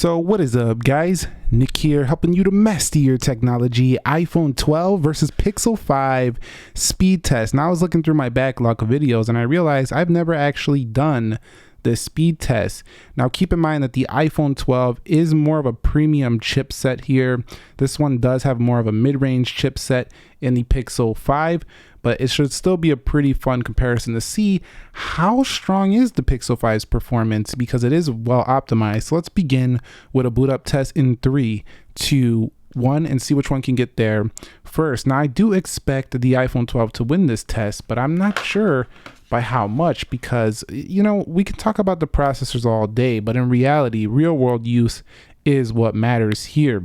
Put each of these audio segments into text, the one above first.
So what is up, guys? Nick here, helping you to master your technology. iPhone 12 versus Pixel 5 speed test. Now I was looking through my backlog of videos and I realized I've never actually done the speed test. Now keep in mind that the iPhone 12 is more of a premium chipset here. This one does have more of a mid-range chipset in the Pixel 5, but it should still be a pretty fun comparison to see how strong is the Pixel 5's performance, because it is well optimized. So let's begin with a boot up test in 3, 2, 1 and see which one can get there first. Now I do expect the iPhone 12 to win this test, but I'm not sure by how much, because we can talk about the processors all day, but in reality, real world use is what matters here.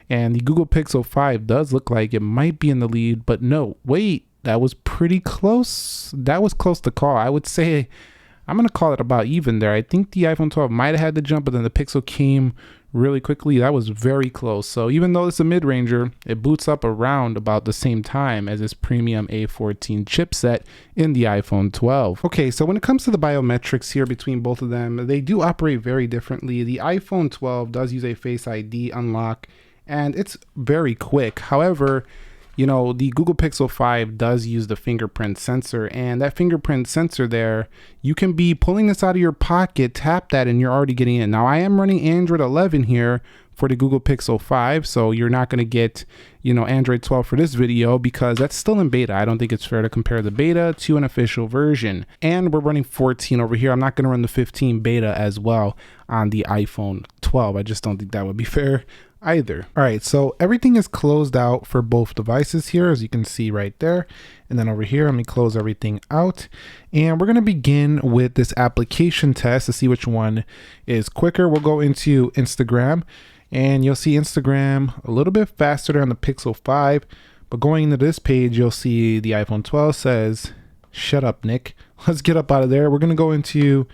And the Google Pixel 5 does look like it might be in the lead, but no, wait, that was pretty close. That was close to call. I would say I'm going to call it about even there. I think the iPhone 12 might have had the jump, but then the Pixel came really quickly. That was very close. So even though it's a mid-ranger, it boots up around about the same time as this premium A14 chipset in the iPhone 12. Okay, so when it comes to the biometrics here between both of them, they do operate very differently. The iPhone 12 does use a Face ID unlock, and it's very quick. However, the Google Pixel 5 does use the fingerprint sensor, and that fingerprint sensor there, you can be pulling this out of your pocket, tap that, and you're already getting in. Now, I am running Android 11 here for the Google Pixel 5, so you're not going to get, Android 12 for this video because that's still in beta. I don't think it's fair to compare the beta to an official version. And we're running 14 over here. I'm not going to run the 15 beta as well on the iPhone 12. I just don't think that would be fair either. All right, so everything is closed out for both devices here, as you can see right there. And then over here, let me close everything out. And we're gonna begin with this application test to see which one is quicker. We'll go into Instagram, and you'll see Instagram a little bit faster than the Pixel 5. But going into this page, you'll see the iPhone 12 says, "Shut up, Nick." Let's get up out of there. We're gonna go into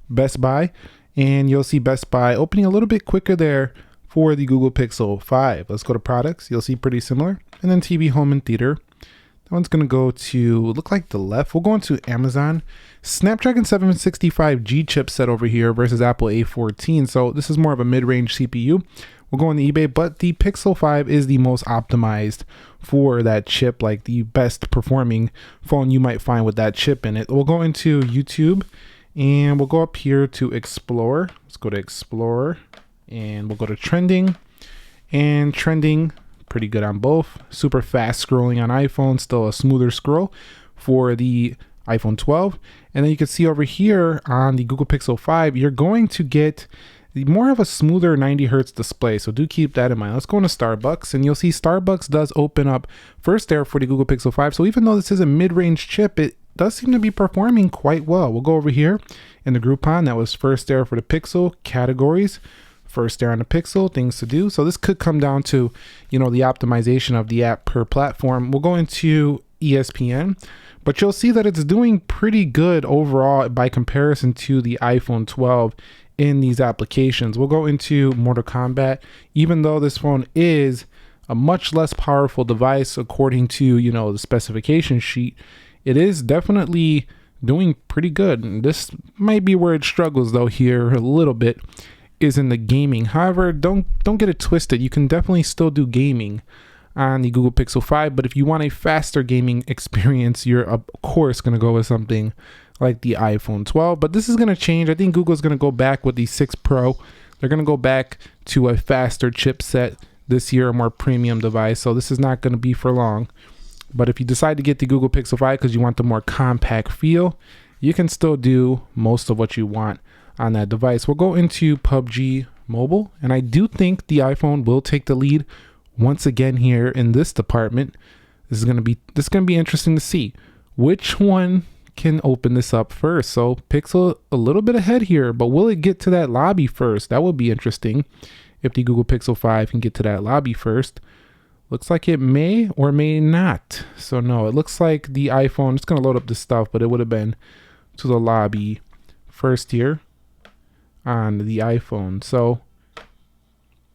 Best Buy, and you'll see Best Buy opening a little bit quicker there for the Google Pixel 5. Let's go to products. You'll see pretty similar. And then TV, home, and theater. That one's going to go to, look like the left. We'll go into Amazon. Snapdragon 765G chipset over here versus Apple A14. So this is more of a mid-range CPU. We'll go into eBay, but the Pixel 5 is the most optimized for that chip, like the best performing phone you might find with that chip in it. We'll go into YouTube, and we'll go up here to Explore. Let's go to Explorer. And we'll go to trending, and trending pretty good on both. Super fast scrolling on iPhone, still a smoother scroll for the iPhone 12. And then you can see over here on the Google Pixel 5, you're going to get more of a smoother 90 Hertz display. So do keep that in mind. Let's go into Starbucks, and you'll see Starbucks does open up first there for the Google Pixel 5. So even though this is a mid-range chip, it does seem to be performing quite well. We'll go over here in the Groupon. That was first there for the Pixel categories. First there on the Pixel, things to do. So this could come down to, the optimization of the app per platform. We'll go into ESPN, but you'll see that it's doing pretty good overall by comparison to the iPhone 12 in these applications. We'll go into Mortal Kombat. Even though this phone is a much less powerful device according to, the specification sheet, it is definitely doing pretty good. And this might be where it struggles though here a little bit, is in the gaming. However, don't get it twisted. You can definitely still do gaming on the Google Pixel 5, but if you want a faster gaming experience, you're of course going to go with something like the iPhone 12. But this is going to change. I think Google's going to go back with the 6 Pro. They're going to go back to a faster chipset this year, a more premium device. So this is not going to be for long. But if you decide to get the Google Pixel 5 because you want the more compact feel, you can still do most of what you want on that device. We'll go into PUBG Mobile, and I do think the iPhone will take the lead once again here in this department. This is gonna be interesting to see which one can open this up first. So Pixel a little bit ahead here, but will it get to that lobby first? That would be interesting if the Google Pixel 5 can get to that lobby first. Looks like it may or may not. So no, it looks like the iPhone, it's gonna load up this stuff, but it would have been to the lobby first here on the iPhone. So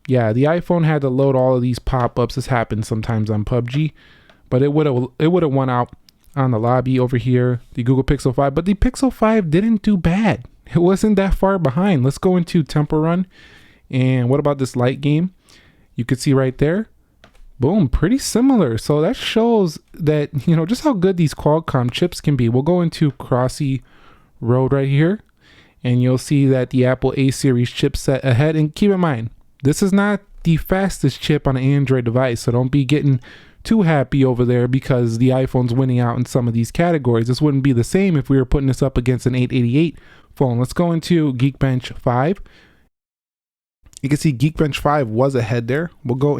yeah, the iPhone had to load all of these pop-ups. This happens sometimes on PUBG, but it would have won out on the lobby over here, the Google Pixel 5. But the Pixel 5 didn't do bad. It wasn't that far behind. Let's go into Temple Run, And what about this light game? You could see right there, boom, pretty similar. So that shows that, you know, just how good these Qualcomm chips can be. We'll go into Crossy Road right here, and you'll see that the Apple A series chipset ahead. And keep in mind, this is not the fastest chip on an Android device, so don't be getting too happy over there because the iPhone's winning out in some of these categories. This wouldn't be the same if we were putting this up against an 888 phone. Let's go into Geekbench 5. You can see Geekbench 5 was ahead there. We'll go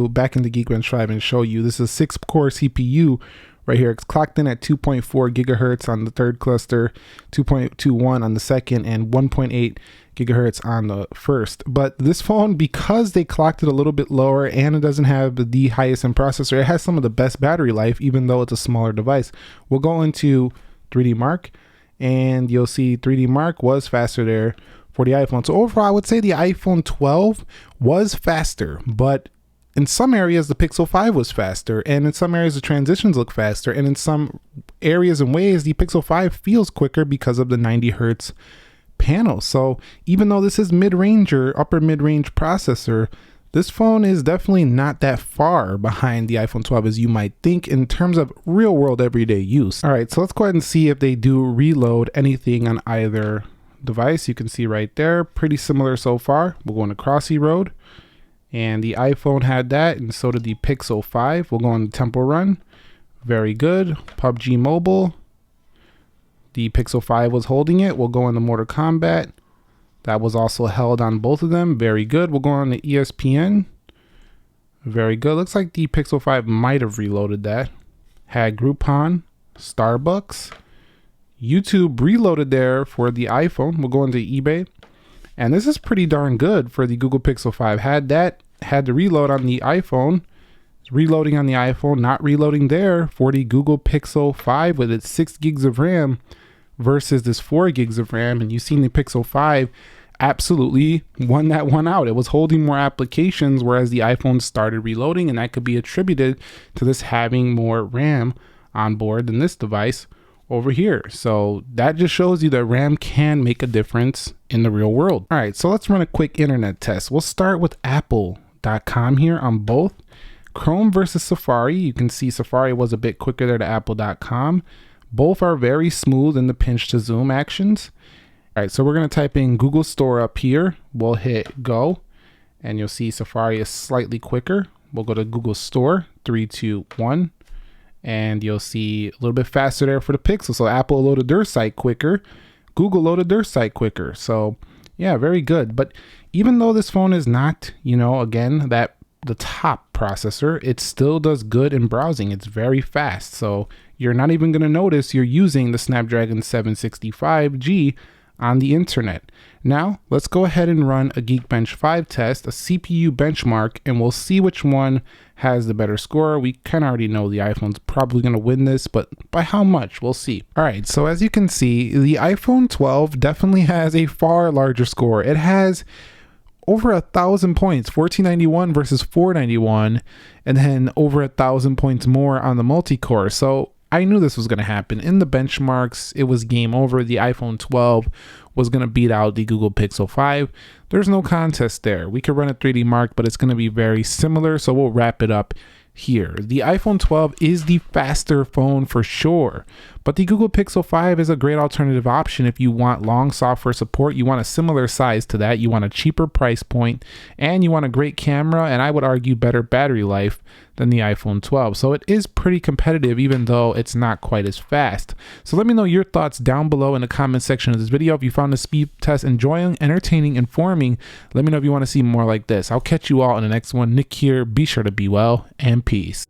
back into Geekbench 5 and show you. This is a 6-core CPU right here. It's clocked in at 2.4 gigahertz on the third cluster, 2.21 on the second, and 1.8 gigahertz on the first. But this phone, because they clocked it a little bit lower and it doesn't have the highest end processor, it has some of the best battery life, even though it's a smaller device. We'll go into 3D Mark, and you'll see 3D Mark was faster there for the iPhone. So overall, I would say the iPhone 12 was faster, but in some areas the Pixel 5 was faster, and in some areas the transitions look faster, and in some areas and ways the Pixel 5 feels quicker because of the 90 hertz panel. So even though this is mid-range or upper mid-range processor, this phone is definitely not that far behind the iPhone 12 as you might think in terms of real world everyday use. All right, so let's go ahead and see if they do reload anything on either device. You can see right there, pretty similar so far. We'll go into Crossy Road, and the iPhone had that, and so did the Pixel 5. We'll go on the Temple Run. Very good. PUBG Mobile. The Pixel 5 was holding it. We'll go into Mortal Kombat. That was also held on both of them. Very good. We'll go on to ESPN. Very good. Looks like the Pixel 5 might have reloaded that. Had Groupon, Starbucks, YouTube reloaded there for the iPhone. We'll go into eBay. And this is pretty darn good for the Google Pixel 5. Had to reload on the iPhone. It's reloading on the iPhone, not reloading there for the Google Pixel 5 with its 6 gigs of RAM versus this 4 gigs of RAM. And you've seen the Pixel 5 absolutely won that one out. It was holding more applications, whereas the iPhone started reloading, and that could be attributed to this having more RAM on board than this device over here. So that just shows you that RAM can make a difference in the real world. All right, so let's run a quick internet test. We'll start with apple.com here on both. Chrome versus Safari. You can see Safari was a bit quicker there to apple.com. Both are very smooth in the pinch to zoom actions. All right, so we're going to type in Google Store up here. We'll hit go, and you'll see Safari is slightly quicker. We'll go to Google Store, 3, 2, 1. And you'll see a little bit faster there for the Pixel. So Apple loaded their site quicker. Google loaded their site quicker. So yeah, very good. But even though this phone is not, you know, again, the top processor, it still does good in browsing. It's very fast. So you're not even going to notice you're using the Snapdragon 765G on the internet. Now let's go ahead and run a Geekbench 5 test, a CPU benchmark, and we'll see which one has the better score. We kind of already know the iPhone's probably going to win this, but by how much? We'll see. All right, so as you can see, the iPhone 12 definitely has a far larger score. It has over 1,000 points, 1491 versus 491, and then over 1,000 points more on the multi-core. So I knew this was going to happen. In the benchmarks, it was game over. The iPhone 12 was going to beat out the Google Pixel 5. There's no contest there. We could run a 3D Mark, but it's going to be very similar, so we'll wrap it up here. The iPhone 12 is the faster phone for sure, but the Google Pixel 5 is a great alternative option if you want long software support, you want a similar size to that, you want a cheaper price point, and you want a great camera, and I would argue better battery life than the iPhone 12. So it is pretty competitive, even though it's not quite as fast. So let me know your thoughts down below in the comment section of this video. If you found this speed test enjoying, entertaining, informing, let me know if you want to see more like this. I'll catch you all in the next one. Nick here. Be sure to be well, and peace.